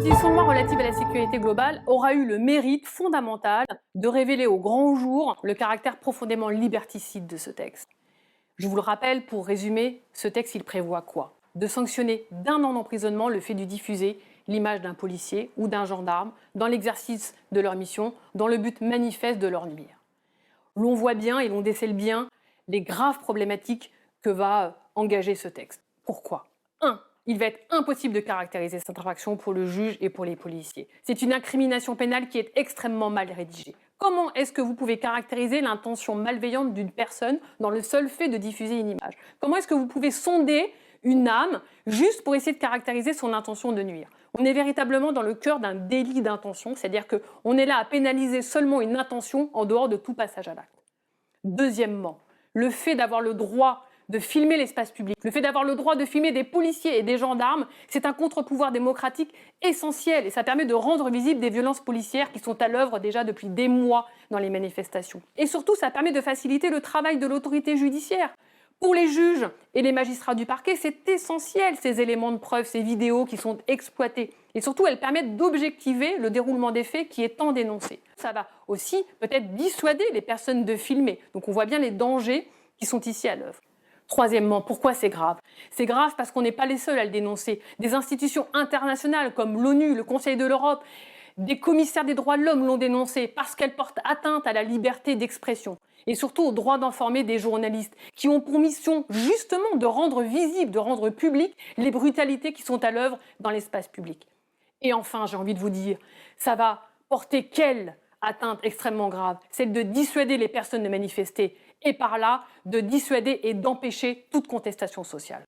proposition de loi relative à la sécurité globale aura eu le mérite fondamental de révéler au grand jour le caractère profondément liberticide de ce texte. Je vous le rappelle, pour résumer, ce texte il prévoit quoi? De sanctionner d'1 an d'emprisonnement le fait de diffuser l'image d'un policier ou d'un gendarme dans l'exercice de leur mission, dans le but manifeste de leur nuire. L'on voit bien et l'on décèle bien les graves problématiques que va engager ce texte. Pourquoi? 1. Il va être impossible de caractériser cette infraction pour le juge et pour les policiers. C'est une incrimination pénale qui est extrêmement mal rédigée. Comment est-ce que vous pouvez caractériser l'intention malveillante d'une personne dans le seul fait de diffuser une image? Comment est-ce que vous pouvez sonder une âme juste pour essayer de caractériser son intention de nuire? On est véritablement dans le cœur d'un délit d'intention, c'est-à-dire qu'on est là à pénaliser seulement une intention en dehors de tout passage à l'acte. Deuxièmement, le fait d'avoir le droit de filmer l'espace public, le fait d'avoir le droit de filmer des policiers et des gendarmes, c'est un contre-pouvoir démocratique essentiel et ça permet de rendre visibles des violences policières qui sont à l'œuvre déjà depuis des mois dans les manifestations. Et surtout, ça permet de faciliter le travail de l'autorité judiciaire. Pour les juges et les magistrats du parquet, c'est essentiel ces éléments de preuve, ces vidéos qui sont exploitées. Et surtout, elles permettent d'objectiver le déroulement des faits qui est tant dénoncé. Ça va aussi peut-être dissuader les personnes de filmer. Donc on voit bien les dangers qui sont ici à l'œuvre. Troisièmement, pourquoi c'est grave? C'est grave parce qu'on n'est pas les seuls à le dénoncer. Des institutions internationales comme l'ONU, le Conseil de l'Europe, des commissaires des droits de l'homme l'ont dénoncé parce qu'elle porte atteinte à la liberté d'expression et surtout au droit d'informer des journalistes qui ont pour mission justement de rendre visible, de rendre public les brutalités qui sont à l'œuvre dans l'espace public. Et enfin, j'ai envie de vous dire, ça va porter quelle atteinte extrêmement grave? Celle de dissuader les personnes de manifester et par là de dissuader et d'empêcher toute contestation sociale.